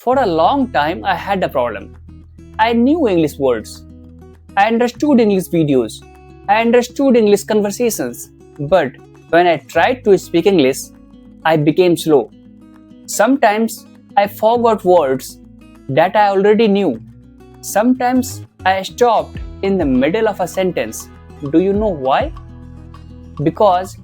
For a long time, I had a problem. I knew English words. I understood English videos. I understood English conversations. But when I tried to speak English, I became slow. Sometimes I forgot words that I already knew. Sometimes I stopped in the middle of a sentence. Do you know why? Because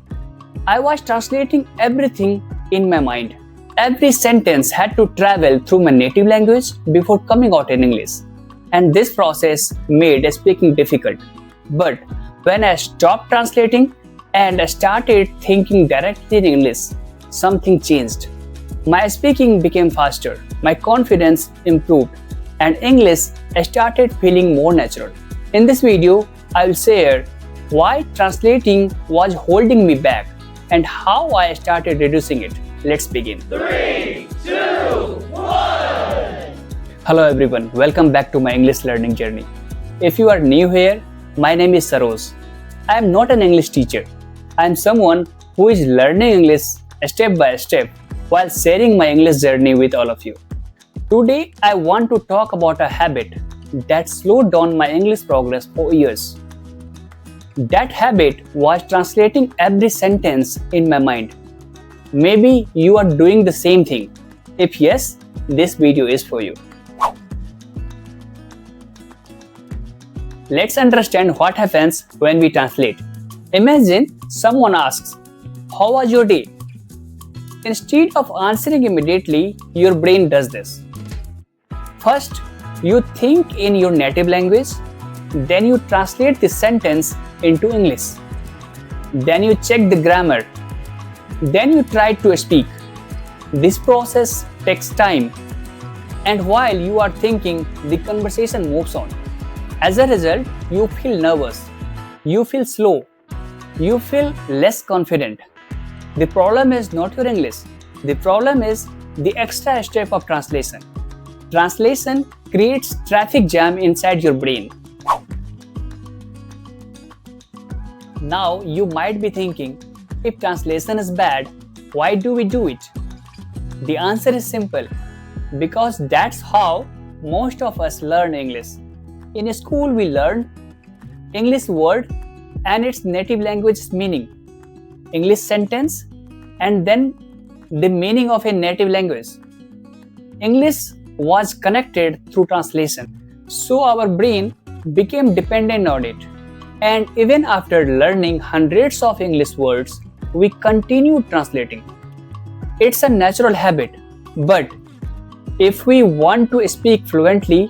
I was translating everything in my mind. Every sentence had to travel through my native language before coming out in English. And this process made speaking difficult. But when I stopped translating and I started thinking directly in English, something changed. My speaking became faster, my confidence improved, and English started feeling more natural. In this video, I will share why translating was holding me back and how I started reducing it. Let's begin. 3, 2, 1. Hello everyone, welcome back to my English learning journey. If you are new here, my name is Saroj. I am not an English teacher. I am someone who is learning English step by step while sharing my English journey with all of you. Today, I want to talk about a habit that slowed down my English progress for years. That habit was translating every sentence in my mind. Maybe you are doing the same thing. If yes, this video is for you. Let's understand what happens when we translate. Imagine someone asks, "How was your day?" Instead of answering immediately, your brain does this. First, you think in your native language, then you translate the sentence into English. Then you check the grammar. Then you try to speak. This process takes time, and while you are thinking, the conversation moves on. As a result, you feel nervous, you feel slow, you feel less confident. The problem is not your English. The problem is the extra step of translation. Translation creates traffic jam inside your brain. Now you might be thinking, if translation is bad, why do we do it? The answer is simple. Because that's how most of us learn English. In school, we learn English word and its native language's meaning, English sentence, and then the meaning of a native language. English was connected through translation, so our brain became dependent on it. And even after learning hundreds of English words, we continue translating. It's a natural habit, but if we want to speak fluently,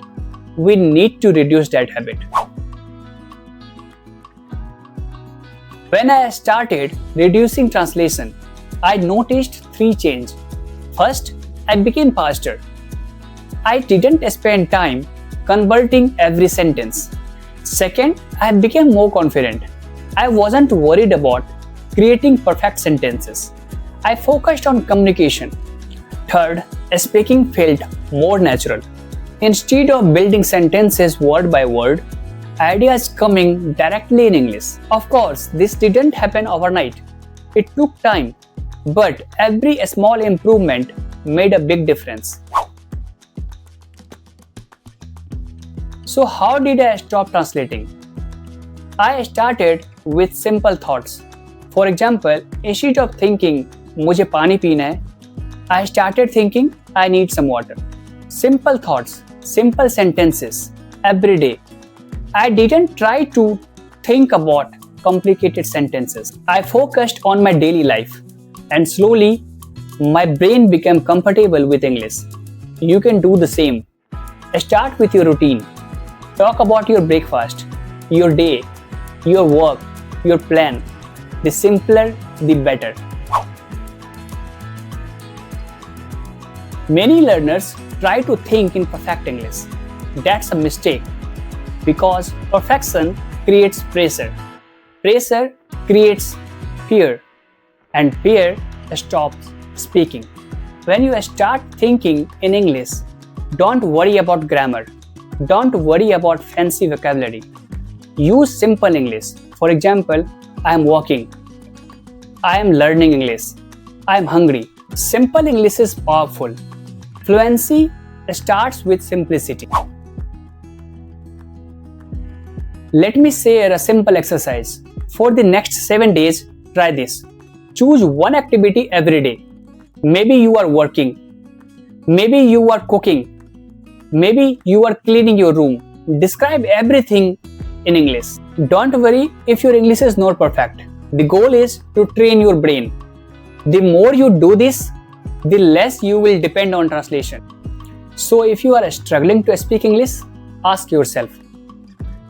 we need to reduce that habit. When I started reducing translation, I noticed three changes. First, I became faster. I didn't spend time converting every sentence. Second, I became more confident. I wasn't worried about creating perfect sentences. I focused on communication. Third, speaking felt more natural. Instead of building sentences word by word, ideas coming directly in English. Of course, this didn't happen overnight. It took time, but every small improvement made a big difference. So how did I stop translating? I started with simple thoughts. For example, instead of thinking, "मुझे पानी पीना है," I started thinking, "I need some water." Simple thoughts, simple sentences, every day. I didn't try to think about complicated sentences. I focused on my daily life, and slowly, my brain became comfortable with English. You can do the same. Start with your routine. Talk about your breakfast, your day, your work, your plan. The simpler, the better. Many learners try to think in perfect English. That's a mistake because perfection creates pressure. Pressure creates fear, and fear stops speaking. When you start thinking in English, don't worry about grammar. Don't worry about fancy vocabulary. Use simple English. For example, I am walking. I am learning English. I am hungry. Simple English is powerful. Fluency starts with simplicity. Let me share a simple exercise. For the next 7 days, try this. Choose one activity every day. Maybe you are working. Maybe you are cooking. Maybe you are cleaning your room. Describe everything in English. Don't worry if your English is not perfect. The goal is to train your brain. The more you do this, the less you will depend on translation. So if you are struggling to speak English, ask yourself,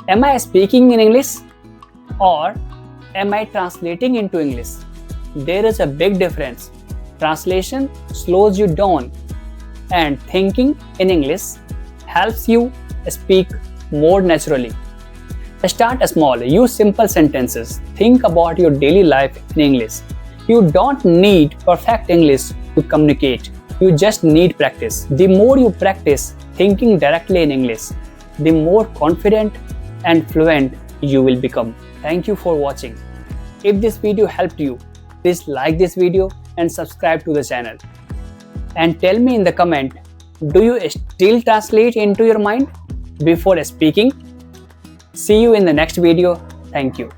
am I speaking in English or am I translating into English? There is a big difference. Translation slows you down and thinking in English helps you speak more naturally. Start small, use simple sentences. Think about your daily life in English. You don't need perfect English to communicate. You just need practice. The more you practice thinking directly in English, the more confident and fluent you will become. Thank you for watching. If this video helped you, please like this video and subscribe to the channel. And tell me in the comment, do you still translate into your mind before speaking? See you in the next video. Thank you.